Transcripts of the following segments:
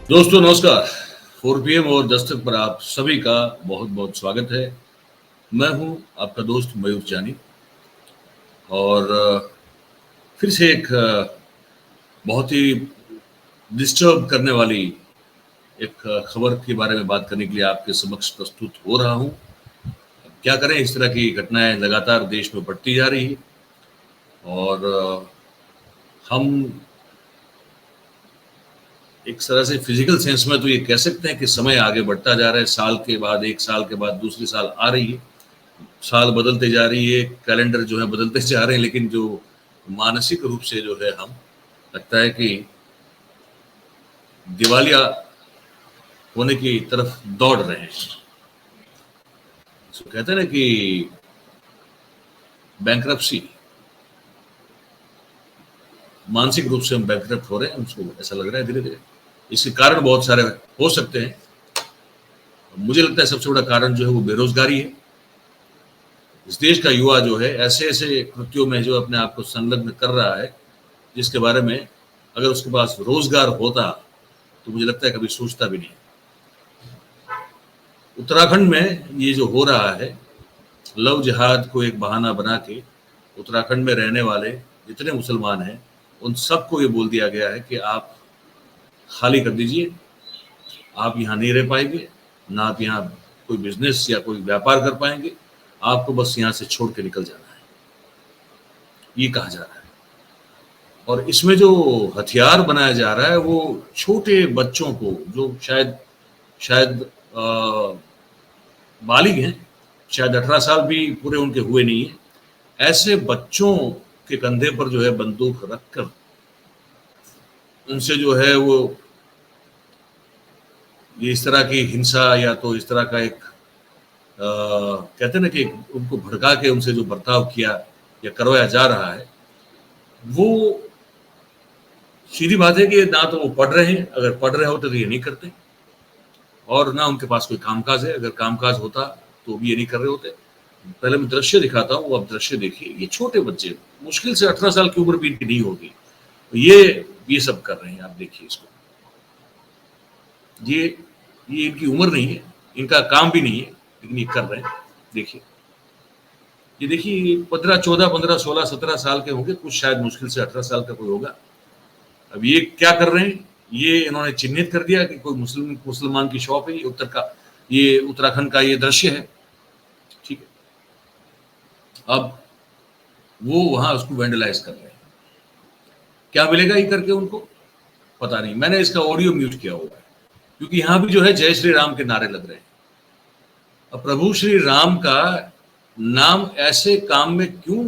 दोस्तों नमस्कार। 4 PM और दस्तक पर आप सभी का बहुत बहुत स्वागत है। मैं हूं आपका दोस्त मयूर जानी और फिर से एक बहुत ही डिस्टर्ब करने वाली एक खबर के बारे में बात करने के लिए आपके समक्ष प्रस्तुत हो रहा हूं। क्या करें, इस तरह की घटनाएं लगातार देश में बढ़ती जा रही है और हम एक तरह से फिजिकल सेंस में तो ये कह सकते हैं कि समय आगे बढ़ता जा रहा है। साल के बाद, एक साल के बाद दूसरी साल आ रही है, साल बदलते जा रही है, कैलेंडर जो है बदलते जा रहे हैं, लेकिन जो मानसिक रूप से जो है हम लगता है कि दिवालिया होने की तरफ दौड़ रहे हैं। तो कहते हैं ना कि बैंक्रप्सी, मानसिक रूप से हम बैंकरप्ट हो रहे हैं, हमको ऐसा लग रहा है धीरे धीरे। इसके कारण बहुत सारे हो सकते हैं। मुझे लगता है सबसे बड़ा कारण जो है वो बेरोजगारी है। इस देश का युवा जो है ऐसे ऐसे कृत्यों में जो अपने आप को संलग्न कर रहा है, जिसके बारे में अगर उसके पास रोजगार होता तो मुझे लगता है कभी सोचता भी नहीं। उत्तराखंड में ये जो हो रहा है, लव जिहाद को एक बहाना बना के उत्तराखंड में रहने वाले जितने मुसलमान हैं उन सबको ये बोल दिया गया है कि आप खाली कर दीजिए, आप यहाँ नहीं रह पाएंगे, ना आप यहाँ कोई बिजनेस या कोई व्यापार कर पाएंगे, आपको बस यहाँ से छोड़ के निकल जाना है, ये कहा जा रहा है। और इसमें जो हथियार बनाया जा रहा है वो छोटे बच्चों को, जो शायद शायद बालिग हैं, शायद 18 साल भी पूरे उनके हुए नहीं है, ऐसे बच्चों के कंधे पर जो है बंदूक रखकर उनसे जो है वो ये इस तरह की हिंसा या तो इस तरह का एक कहते हैं ना कि उनको भड़का के उनसे जो बर्ताव किया या करवाया जा रहा है, वो सीधी बात है कि ना तो वो पढ़ रहे हैं, अगर पढ़ रहे होते तो ये नहीं करते, और ना उनके पास कोई कामकाज है, अगर कामकाज होता तो भी ये नहीं कर रहे होते। पहले मैं दृश्य दिखाता हूँ, अब दृश्य देखिए। ये छोटे बच्चे, मुश्किल से 18 साल की उम्र भी इनकी नहीं होगी, ये सब कर रहे हैं। आप देखिए इसको, ये इनकी उम्र नहीं है, इनका काम भी नहीं है, लेकिन ये कर रहे हैं। देखिए, ये देखिए 15, 14, 15, 16, 17 साल के होंगे, कुछ शायद मुश्किल से 18 साल का कोई होगा। अब ये क्या कर रहे हैं, ये इन्होंने चिन्हित कर दिया कि कोई मुसलमान की शॉप है। ये उत्तराखंड का ये दृश्य है, ठीक है। अब वो वहां उसको वेंडलाइज कर रहे हैं। क्या मिलेगा ये करके उनको, पता नहीं। मैंने इसका ऑडियो म्यूट किया हुआ है क्योंकि यहाँ भी जो है जय श्री राम के नारे लग रहे हैं। अब प्रभु श्री राम का नाम ऐसे काम में क्यों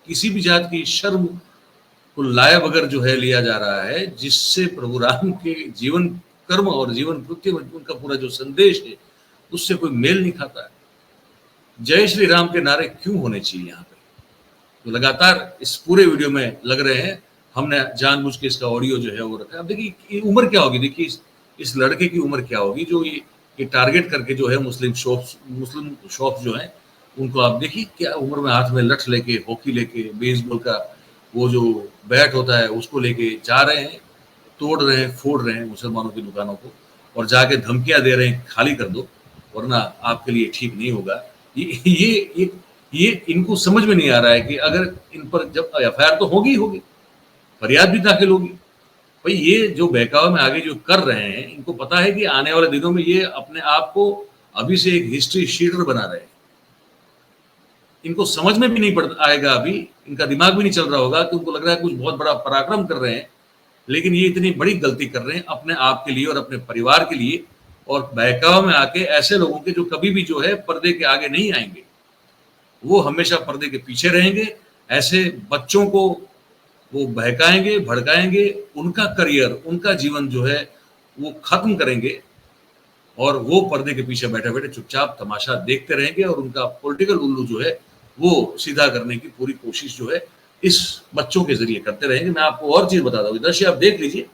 किसी भी जात की शर्म को लाए बगैर जो है लिया जा रहा है, जिससे प्रभु राम के जीवन कर्म और जीवन कृत्य में उनका पूरा जो संदेश है उससे कोई मेल नहीं खाता है। जय श्री राम के नारे क्यों होने चाहिए यहाँ पे? तो लगातार इस पूरे वीडियो में लग रहे हैं। हमने जानबूझ के इसका ऑडियो जो है वो रखा है। अब देखिए उम्र क्या होगी, देखिए इस लड़के की उम्र क्या होगी जो ये टारगेट करके जो है मुस्लिम शॉप जो है उनको आप देखिए क्या उम्र में हाथ में लठ लेके, हॉकी लेके, बेसबॉल का वो जो बैट होता है उसको लेके जा रहे हैं, तोड़ रहे हैं, फोड़ रहे हैं मुसलमानों की दुकानों को और जाके धमकियां दे रहे हैं खाली कर दो वरना आपके लिए ठीक नहीं होगा। ये इनको समझ में नहीं आ रहा है कि अगर इन पर जब FIR तो होगी, फरियाद भी दाखिल होगी। भाई ये जो बहकावा में आगे जो कर रहे हैं, इनको पता है कि आने वाले दिनों में ये अपने आप को अभी से एक हिस्ट्री शीटर बना रहे हैं। इनको समझ में भी नहीं आएगा, अभी इनका दिमाग भी नहीं चल रहा होगा कि उनको लग रहा है कुछ बहुत बड़ा पराक्रम कर रहे हैं, लेकिन ये इतनी बड़ी गलती कर रहे हैं अपने आप के लिए और अपने परिवार के लिए, और बहकावा में आके ऐसे लोगों के जो कभी भी जो है पर्दे के आगे नहीं आएंगे, वो हमेशा पर्दे के पीछे रहेंगे। ऐसे बच्चों को वो बहकाएंगे, भड़काएंगे, उनका करियर, उनका जीवन जो है वो खत्म करेंगे और वो पर्दे के पीछे बैठे बैठे चुपचाप तमाशा देखते रहेंगे और उनका पॉलिटिकल उल्लू जो है वो सीधा करने की पूरी कोशिश जो है इस बच्चों के जरिए करते रहेंगे। मैं आपको और चीज बता रहा हूँ, दृश्य आप देख लीजिए,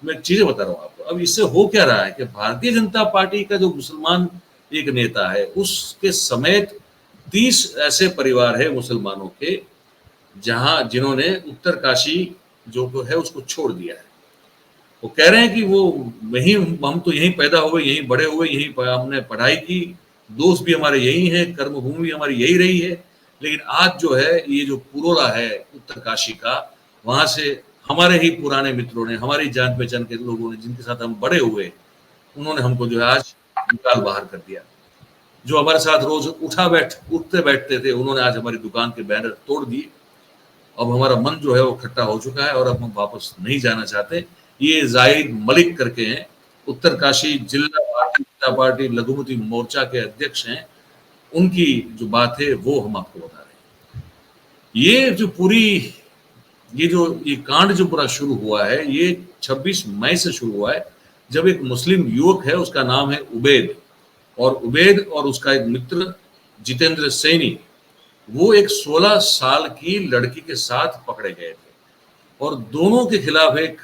मैं चीजें बता रहा हूँ आपको। अब इससे हो क्या रहा है कि भारतीय जनता पार्टी का जो मुसलमान एक नेता है उसके समेत 30 ऐसे परिवार है मुसलमानों के जिन्होंने उत्तरकाशी जो है उसको छोड़ दिया है। वो कह रहे हैं कि वो वहीं, हम तो यहीं पैदा हुए, यहीं बड़े हुए, यहीं हमने पढ़ाई की, दोस्त भी हमारे यही हैं, कर्म भूमि भी हमारी यही रही है, लेकिन आज जो है ये जो पुरोला है उत्तरकाशी का, वहां से हमारे ही पुराने मित्रों ने, हमारी जान पहचान के लोगों ने, जिनके साथ हम बड़े हुए, उन्होंने हमको जो है आज निकाल बाहर कर दिया। जो हमारे साथ रोज उठते बैठते थे, उन्होंने आज हमारी दुकान के बैनर तोड़ दिए। अब हमारा मन जो है वो खट्टा हो चुका है और अब हम वापस नहीं जाना चाहते। ये जाहिद मलिक करके हैं, उत्तरकाशी जिला भारतीय जनता पार्टी लघुमती मोर्चा के अध्यक्ष हैं। उनकी जो बात है वो हम आपको बता रहे हैं। ये कांड जो पूरा शुरू हुआ है, ये 26 मई से शुरू हुआ है, जब एक मुस्लिम युवक है, उसका नाम है उबैद, और उसका एक मित्र जितेंद्र सैनी, वो एक 16 साल की लड़की के साथ पकड़े गए थे और दोनों के खिलाफ एक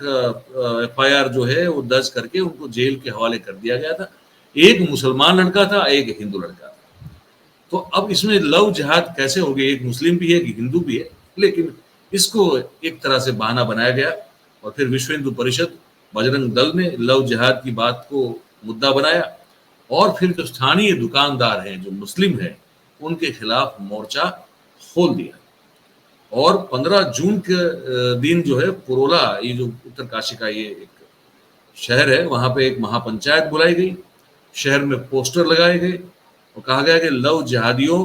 FIR जो है वो दर्ज करके उनको जेल के हवाले कर दिया गया था। एक मुसलमान लड़का था, एक हिंदू लड़का था। तो अब इसमें लव जिहाद कैसे हो गई? एक मुस्लिम भी है, एक हिंदू भी है, लेकिन इसको एक तरह से बहाना बनाया गया और फिर विश्व हिंदू परिषद, बजरंग दल ने लव जिहाद की बात को मुद्दा बनाया और फिर जो स्थानीय दुकानदार हैं, जो मुस्लिम हैं, उनके खिलाफ मोर्चा खोल दिया। और 15 जून के दिन जो है पुरोला, ये जो उत्तरकाशी का ये एक शहर है, वहां पे एक महापंचायत बुलाई गई, शहर में पोस्टर लगाए गए और कहा गया कि लव जिहादियों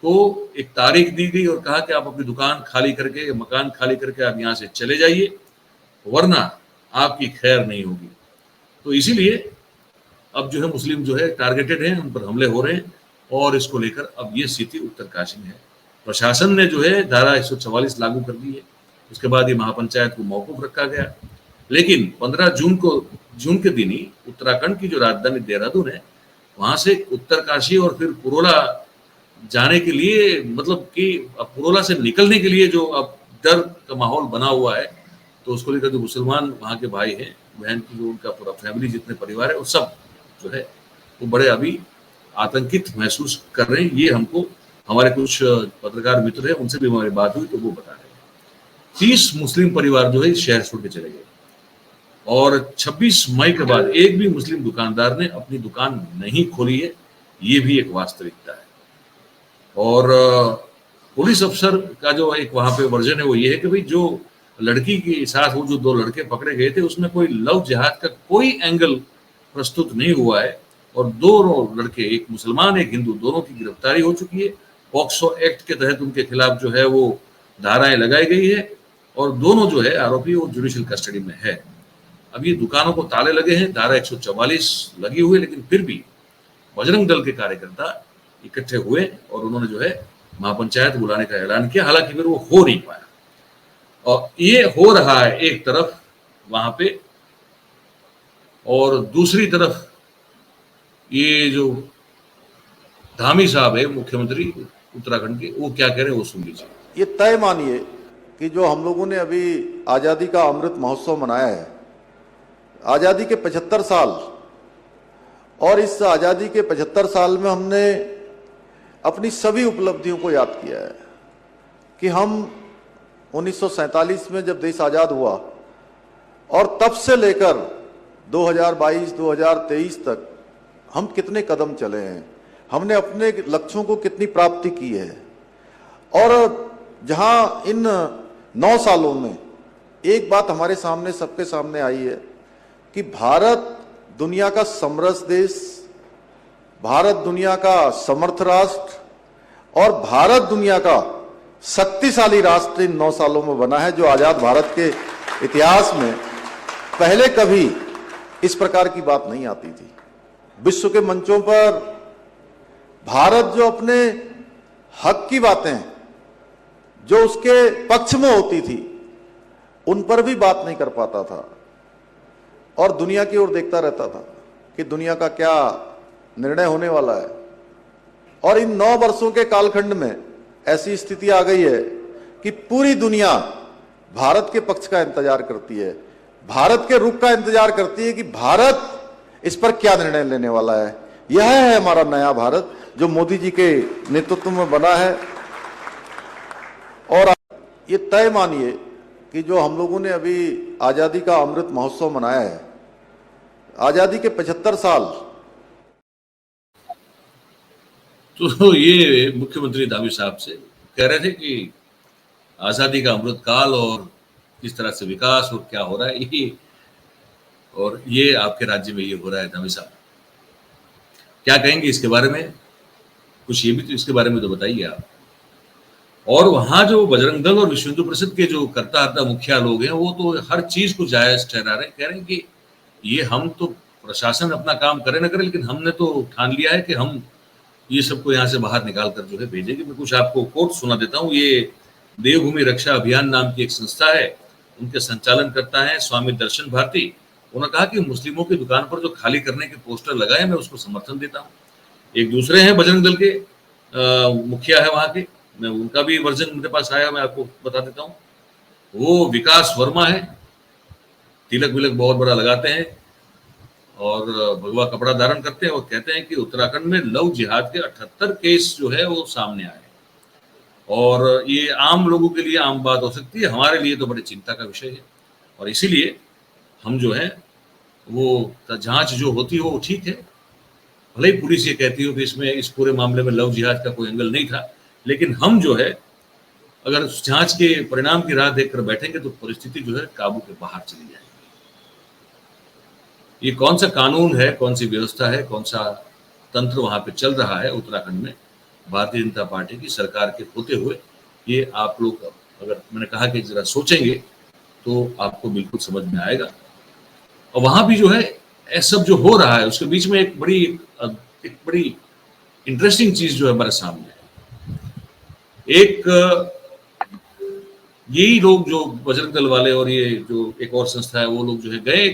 को एक तारीख दी गई और कहा कि आप अपनी दुकान खाली करके, मकान खाली करके आप यहाँ से चले जाइए, वरना आपकी खैर नहीं होगी। तो इसीलिए अब जो है मुस्लिम जो है टारगेटेड हैं, उन पर हमले हो रहे हैं और इसको लेकर अब ये स्थिति उत्तरकाशी में है। प्रशासन ने जो है धारा 144 लागू कर दी है। उसके बाद ये महापंचायत को मौकूफ रखा गया, लेकिन 15 जून के दिन ही उत्तराखंड की जो राजधानी देहरादून है, वहां से उत्तरकाशी और फिर पुरोला जाने के लिए, मतलब कि पुरोला से निकलने के लिए जो अब डर का माहौल बना हुआ है, तो उसको लेकर जो मुसलमान वहाँ के भाई हैं, बहन की जो उनका पूरा फैमिली, जितने परिवार है, वो सब जो है वो बड़े अभी आतंकित महसूस कर रहे हैं। ये हमको हमारे कुछ पत्रकार मित्र हैं, उनसे भी हमारी बात हुई तो वो बता रहे हैं। 30 मुस्लिम परिवार जो है शहर छोड़ के चले गए और 26 मई के बाद एक भी मुस्लिम दुकानदार ने अपनी दुकान नहीं खोली है। ये भी एक वास्तविकता है। और पुलिस अफसर का जो एक वहां पे वर्जन है वो ये है कि भाई जो लड़की के साथ वो जो 2 लड़के पकड़े गए थे, उसमें कोई लव जिहाद का कोई एंगल प्रस्तुत नहीं हुआ है और 2 लड़के, एक मुसलमान एक हिंदू, दोनों की गिरफ्तारी हो चुकी है। पॉक्सो एक्ट के तहत उनके खिलाफ जो है वो धाराएं लगाई गई है और दोनों जो है आरोपी वो जुडिशियल कस्टडी में है। अब ये दुकानों को ताले लगे हैं, धारा 144 लगी हुई है, लेकिन फिर भी बजरंग दल के कार्यकर्ता इकट्ठे हुए और उन्होंने जो है महापंचायत बुलाने का ऐलान किया। हालांकि फिर वो हो नहीं पाया और ये हो रहा है एक तरफ वहां पे, और दूसरी तरफ ये जो धामी साहब है मुख्यमंत्री उत्तराखंड के, वो क्या कह रहे हैं वो सुन लीजिए। ये तय मानिए कि जो हम लोगों ने अभी आज़ादी का अमृत महोत्सव मनाया है, आज़ादी के 75 साल, और इस आज़ादी के 75 साल में हमने अपनी सभी उपलब्धियों को याद किया है कि हम 1947 में जब देश आज़ाद हुआ और तब से लेकर 2022-2023 तक हम कितने कदम चले हैं, हमने अपने लक्ष्यों को कितनी प्राप्ति की है। और जहां इन 9 सालों में एक बात हमारे सामने, सबके सामने आई है कि भारत दुनिया का समरस देश, भारत दुनिया का समर्थ राष्ट्र और भारत दुनिया का शक्तिशाली राष्ट्र इन 9 सालों में बना है, जो आजाद भारत के इतिहास में पहले कभी इस प्रकार की बात नहीं आती थी। विश्व के मंचों पर भारत जो अपने हक की बातें जो उसके पक्ष में होती थी, उन पर भी बात नहीं कर पाता था और दुनिया की ओर देखता रहता था कि दुनिया का क्या निर्णय होने वाला है। और इन 9 वर्षों के कालखंड में ऐसी स्थिति आ गई है कि पूरी दुनिया भारत के पक्ष का इंतजार करती है, भारत के रुख का इंतजार करती है कि भारत इस पर क्या निर्णय लेने वाला है। यह है हमारा नया भारत जो मोदी जी के नेतृत्व में बना है। और ये तय मानिए कि जो हम लोगों ने अभी आज़ादी का अमृत महोत्सव मनाया है, आज़ादी के 75 साल, तो ये मुख्यमंत्री दावी साहब से कह रहे थे कि आज़ादी का अमृत काल और किस तरह से विकास और क्या हो रहा है, ये आपके राज्य में ये हो रहा है। दावी साहब क्या कहेंगे इसके बारे में? कुछ ये भी तो इसके बारे में तो बताइए आप। और वहां जो बजरंग दल और विश्व हिंदू परिषद के जो करता हरता मुखिया लोग हैं, वो तो हर चीज को जायज ठहरा रहे हैं, कह रहे हैं कि ये हम तो प्रशासन अपना काम करे ना करे, लेकिन हमने तो ठान लिया है कि हम ये सबको यहाँ से बाहर निकाल कर जो है भेजेंगे। मैं कुछ आपको कोट सुना देता हूँ। ये देवभूमि रक्षा अभियान नाम की एक संस्था है, उनके संचालन करता है स्वामी दर्शन भारती। उन्होंने कहा कि मुस्लिमों की दुकान पर जो खाली करने के पोस्टर लगाए, मैं उसको समर्थन देता हूँ। एक दूसरे हैं बजरंग दल के मुखिया है वहां के, मैं उनका भी वर्जन मेरे पास आया, मैं आपको बता देता हूँ। वो विकास वर्मा है, तिलक विलक बहुत बड़ा लगाते हैं और भगवा कपड़ा धारण करते हैं, और कहते हैं कि उत्तराखंड में लव जिहाद के 78 केस जो है वो सामने आए, और ये आम लोगों के लिए आम बात हो सकती है, हमारे लिए तो बड़ी चिंता का विषय है। और इसीलिए हम जो है वो जांच जो होती हो वो ठीक है, भले ही पुलिस ये कहती हो कि इसमें इस पूरे मामले में लव जिहाद का कोई एंगल नहीं था, लेकिन हम जो है अगर जांच के परिणाम की राह देखकर बैठेंगे तो परिस्थिति जो है काबू के बाहर चली जाएगी। ये कौन सा कानून है, कौन सी व्यवस्था है, कौन सा तंत्र वहां पे चल रहा है उत्तराखंड में भारतीय जनता पार्टी की सरकार के होते हुए, ये आप लोग अगर मैंने कहा कि जरा सोचेंगे तो आपको बिल्कुल समझ में आएगा। और वहां भी जो है ऐसा सब जो हो रहा है उसके बीच में एक बड़ी इंटरेस्टिंग चीज जो है हमारे सामने है। यही लोग जो बजरंग दल वाले और ये जो एक और संस्था है, वो लोग जो है गए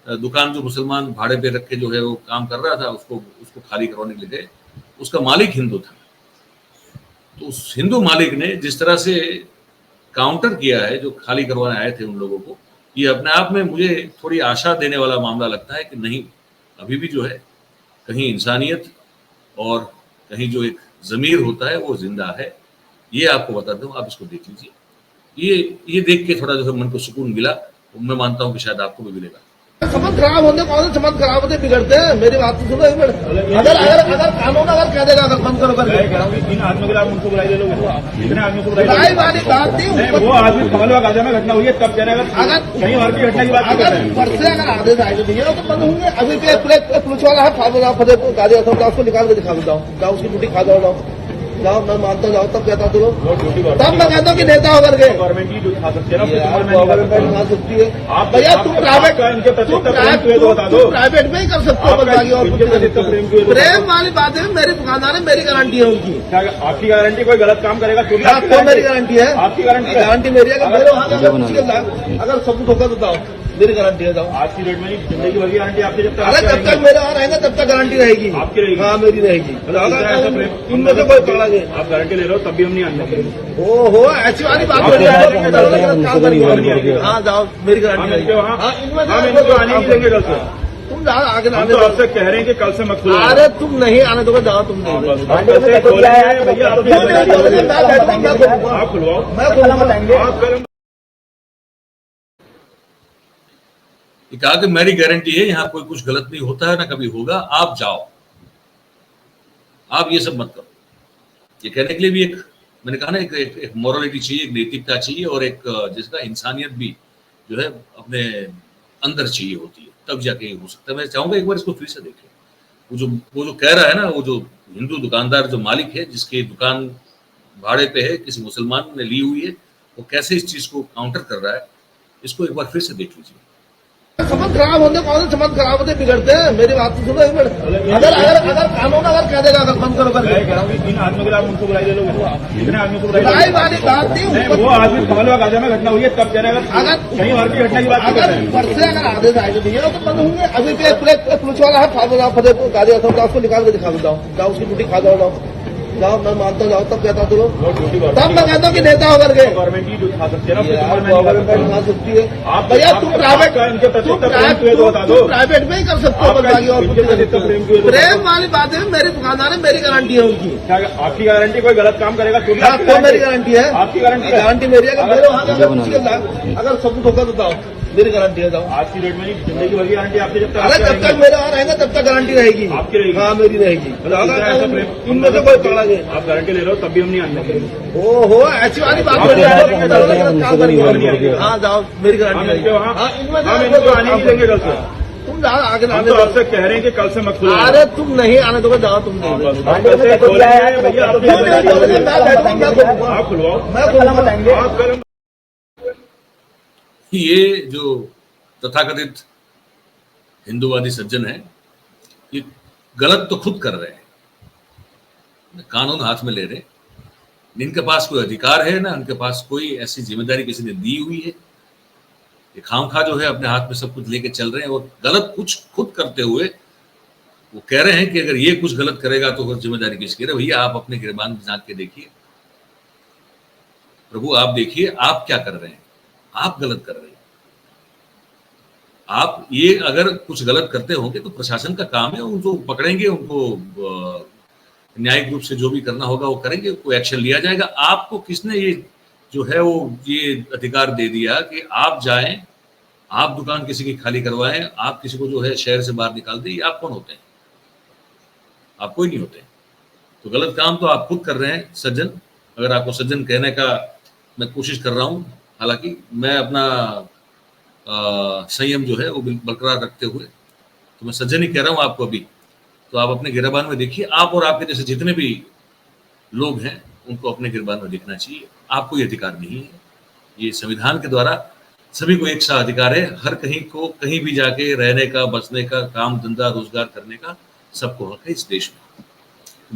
दुकान जो मुसलमान भाड़े पे रख के जो है वो काम कर रहा था, उसको खाली करवाने के लिए गए। उसका मालिक हिंदू था, तो उस हिंदू मालिक ने जिस तरह से काउंटर किया है जो खाली करवाने आए थे उन लोगों को, ये अपने आप में मुझे थोड़ी आशा देने वाला मामला लगता है कि नहीं, अभी भी जो है कहीं इंसानियत और कहीं जो एक ज़मीर होता है वो जिंदा है। ये आपको बता दूं, आप इसको देख लीजिए। ये देख के थोड़ा जो है मन को सुकून मिला, मैं मानता हूँ कि शायद आपको भी मिलेगा। समझ खराब होते, कौन से समझ खराब होते बिगड़ते हैं। मेरी बात तो सुनो एक मिनट। अगर कानून अगर कह देगा अगर बंद करो कर 3 आदमियों के आप उनको बुलाई ले लोगे, कितने आदमियों को बुलाई वाली बात नहीं। वो आदमी कमलवा गाजा में घटना हुई है तब कह रहे अगर कहीं और की घटना की बात अगर परसे अगर आदेश आएंगे भैया तो बंद होंगे। अभी पुलिस वाला है फतेहपुर गाड़ी उसको निकाल के दिखा देता हूँ, जाओ उसकी ड्यूटी खा जाओ, जाओ मैं मानता जाओ, तब कहता हूँ तब मैं कहता हूँ कि नेता होकर के गवर्नमेंट की खा सकते हैं, गवर्नमेंट खा सकती है। भैया तुम प्राइवेट में ही कर सकते हो, और प्रेम वाली बात है। मेरी दुकानदार है, मेरी गारंटी है उनकी। आपकी गारंटी कोई गलत काम करेगा तो आपको मेरी गारंटी है, आपकी गारंटी मेरी है। अगर सब कुछ होगा तो बताओ, मेरी गारंटी है। आज की डेट में जिंदगी भर की गारंटी आपकी जब अरे जब तक मेरे वहाँ रहेगा तब तक गारंटी रहेगी, आपकी रहेगी। हाँ मेरी रहेगी। इनमें से कोई पकड़ा नहीं। आप गारंटी ले रहे हो तब भी हम नहीं आने। ओहो ऐसी वाली बात हो रही है। हाँ जाओ, मेरी गारंटी रहेगी। आने नहीं देंगे कल से। तुम जाओ आगे हम तो आपसे कह रहे हैं कि कल से मत खुलो। अरे तुम नहीं आने दोगे, जाओ तुम नहीं। आप खुलवाओ, मैं ये कहा कि मेरी गारंटी है, यहाँ कोई कुछ गलत नहीं होता है ना कभी होगा, आप जाओ, आप ये सब मत करो। ये कहने के लिए भी एक मैंने कहा ना एक मोरालिटी चाहिए, एक नैतिकता चाहिए, और एक जिसका इंसानियत भी जो है अपने अंदर चाहिए होती है, तब जाके ये हो सकता है। मैं चाहूंगा एक बार इसको फिर से देखें। वो जो कह रहा है ना, वो जो हिंदू दुकानदार जो मालिक है जिसकी दुकान भाड़े पे है, किसी मुसलमान ने ली हुई है, वो कैसे इस चीज को काउंटर कर रहा है, इसको एक बार फिर से देख लीजिए। समझ खराब होते, कौन से समझ खराब होते बिगड़ते हैं। मेरी बात तो सुनो एक मिनट। अगर कानून अगर कह देगा अगर बंद करो कर 3 आदमियों के आप उनको बुलाई ले लोगे, कितने आदमियों को बुलाई वाली बात नहीं। वो आदमी कमलवा गाजा में घटना हुई है तब कह रहे अगर कहीं और की घटना की बात अगर परसे अगर आदेश आएंगे भैया तो बंद होंगे। अभी पुलिस वाला है फतेहपुर गाड़ी उसको निकाल के दिखा देता हूँ, जाओ उसकी ड्यूटी खा जाओ, जाओ मैं मानता जाओ तब कहता तो ड्यूटी तब मैं कहता हूँ कि नेता होकर के गवर्नमेंट ही उठा सकते हैं ना, गवर्नमेंट खा सकती है। आप भैया तुम प्राइवेट इनके प्रति इतना प्रेम क्यों है तो बता दो। प्राइवेट में ही कर सकते हो, बस बाकी और इनके प्रति इतना प्रेम क्यों है तो बता प्रेम दो। वाली बात है। मेरी दुकानदार है, मेरी गारंटी है उनकी। क्या आपकी गारंटी? कोई गलत काम करेगा तो भी आपकी आपको मेरी गारंटी है, आपकी गारंटी है? गारंटी मेरी है। अगर मेरे वहाँ जाकर पूछ के अगर सबूत होगा तो बताओ, मेरी गारंटी है। जाओ आज की डेट में नहीं, जिंदगी भर की गारंटी आपकी जब तक अरे जब तक मेरे वहाँ रहेगा तब तक गारंटी रहेगी। आपकी रहेगी? हाँ मेरी रहेगी। इनमें से कोई पकड़ा गया आप गारंटी ले रहे हो तब भी हम नहीं आने। ओहो ऐसी वाली बात हो रही है। हाँ जाओ मेरी गारंटी हम इनके वहाँ हाँ इनमें हम इनको आने नहीं देंगे कल से। तुम जाओ आगे हम आने तो दो। आपसे कह रहे हैं कि कल से मत खुलो। अरे तुम नहीं आने दोगे, जाओ तुम नहीं। आप खुलवाओ। मैं आप कल ये जो तथाकथित हिंदूवादी सज्जन है, ये गलत तो खुद कर रहे हैं, कानून हाथ में ले रहे हैं। इनके पास कोई अधिकार है ना, उनके पास कोई ऐसी जिम्मेदारी किसी ने दी हुई है। ये खामखा जो है अपने हाथ में सब कुछ लेके चल रहे हैं और गलत कुछ खुद करते हुए वो कह रहे हैं कि अगर ये कुछ गलत करेगा तो फिर जिम्मेदारी किसकी है। भैया आप अपने गिरबान में झांक के देखिए, प्रभु आप देखिए आप क्या कर रहे हैं। आप गलत कर रहे हैं। आप ये अगर कुछ गलत करते होंगे तो प्रशासन का काम है, उनको पकड़ेंगे, उनको न्यायिक रूप से जो भी करना होगा वो करेंगे, कोई एक्शन लिया जाएगा। आपको किसने ये जो है वो ये अधिकार दे दिया कि आप जाएं, आप दुकान किसी की खाली करवाएं, आप किसी को जो है शहर से बाहर निकाल दें? आप कौन होते हैं? आप कोई नहीं होते। तो गलत काम तो आप खुद कर रहे हैं सज्जन। अगर आपको सज्जन कहने का मैं कोशिश कर रहा हूं, हालांकि मैं अपना संयम जो है वो बरकरार रखते हुए तो मैं सज्जन ही कह रहा हूं आपको। अभी तो आप अपने गिरबान में देखिए, आप और आपके जैसे जितने भी लोग हैं उनको अपने गिरबान में देखना चाहिए। आपको ये अधिकार नहीं है। ये संविधान के द्वारा सभी को एक सा अधिकार है, हर कहीं को कहीं भी जाके रहने का, बसने का, काम धंधा रोजगार करने का सबको हक है इस देश में।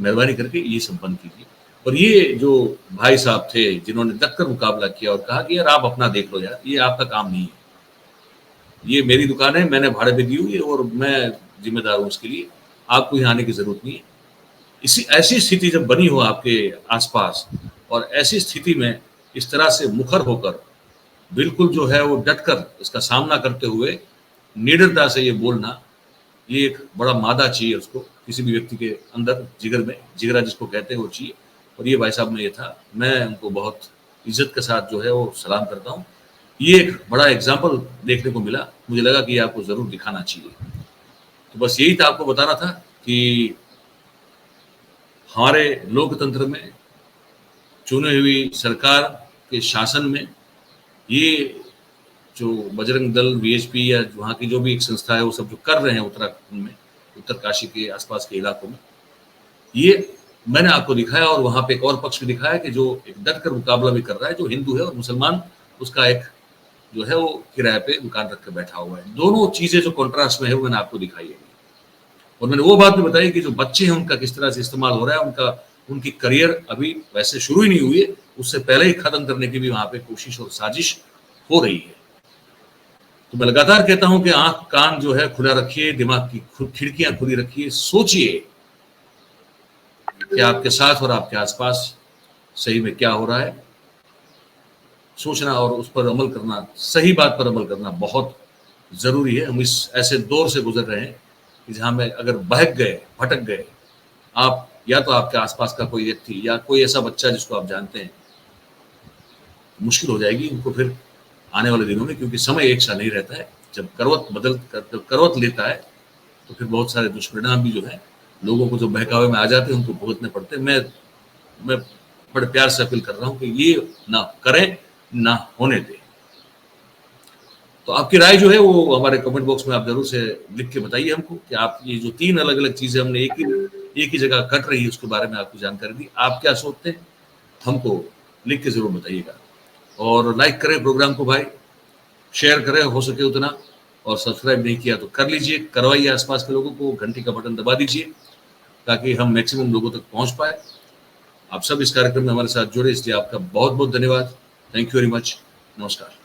मेहरबानी करके ये संपन्न कीजिए। और ये जो भाई साहब थे जिन्होंने डटकर मुकाबला किया और कहा कि यार आप अपना देख लो यार, ये आपका काम नहीं है, ये मेरी दुकान है, मैंने भाड़े पे दी हुई है और मैं जिम्मेदार हूँ उसके लिए, आपको यहाँ आने की जरूरत नहीं है। इसी ऐसी स्थिति जब बनी हो आपके आसपास और ऐसी स्थिति में इस तरह से मुखर होकर बिल्कुल जो है वो डटकर इसका सामना करते हुए निडरता से ये बोलना, ये एक बड़ा मादा चाहिए उसको, किसी भी व्यक्ति के अंदर जिगर में, जिगरा जिसको कहते हैं वो चाहिए। और ये भाई साहब में ये था। मैं उनको बहुत इज्जत के साथ जो है वो सलाम करता हूँ। ये एक बड़ा एग्जाम्पल देखने को मिला, मुझे लगा कि आपको जरूर दिखाना चाहिए। तो बस यही था, आपको बताना था कि हमारे लोकतंत्र में, चुनी हुई सरकार के शासन में, ये जो बजरंग दल, वीएचपी या वहाँ की जो भी एक संस्था है वो सब जो कर रहे हैं उत्तराखंड में, उत्तरकाशी के आसपास के इलाकों में, ये मैंने आपको दिखाया। और वहाँ पे एक और पक्ष भी दिखाया कि जो एक डटकर मुकाबला भी कर रहा है, जो हिंदू है और मुसलमान, उसका एक जो है वो किराए पे दुकान रख कर बैठा हुआ है। दोनों चीजें जो कॉन्ट्रास्ट में है वो मैंने आपको दिखाई है। और मैंने वो बात भी बताई कि जो बच्चे हैं उनका किस तरह से इस्तेमाल हो रहा है, उनकी करियर अभी वैसे शुरू ही नहीं हुई है, उससे पहले ही खत्म करने की भी वहां पे कोशिश और साजिश हो रही है। तो मैं लगातार कहता हूं कि आंख कान जो है खुला रखिए, दिमाग की खिड़कियां खुली रखिए, सोचिए कि आपके साथ और आपके आसपास सही में क्या हो रहा है। सोचना और उस पर अमल करना, सही बात पर अमल करना बहुत जरूरी है। हम इस ऐसे दौर से गुजर रहे हैं कि जहां में अगर बहक गए, भटक गए आप, या तो आपके आसपास का कोई व्यक्ति या कोई ऐसा बच्चा जिसको आप जानते हैं, मुश्किल हो जाएगी उनको फिर आने वाले दिनों में, क्योंकि समय एक सा नहीं रहता है। जब करवट लेता है तो फिर बहुत सारे दुष्परिणाम भी जो है लोगों को जो बहकावे में आ जाते हैं उनको भुगतने पड़ते हैं। मैं बड़े प्यार से अपील कर रहा हूँ कि ये ना करें, ना होने दें। तो आपकी राय जो है वो हमारे कमेंट बॉक्स में आप जरूर से लिख के बताइए हमको कि आप ये जो 3 अलग अलग चीजें हमने एक ही जगह कट रही है उसके बारे में आपको जानकारी दी, आप क्या सोचते हैं हमको लिख के जरूर बताइएगा। और लाइक करें प्रोग्राम को भाई, शेयर करें हो सके उतना, और सब्सक्राइब नहीं किया तो कर लीजिए, करवाइए आसपास के लोगों को, घंटी का बटन दबा दीजिए ताकि हम मैक्सिमम लोगों तक पहुंच पाए। आप सब इस कार्यक्रम में हमारे साथ जुड़े, इसलिए आपका बहुत बहुत धन्यवाद। Thank you very much. नमस्कार।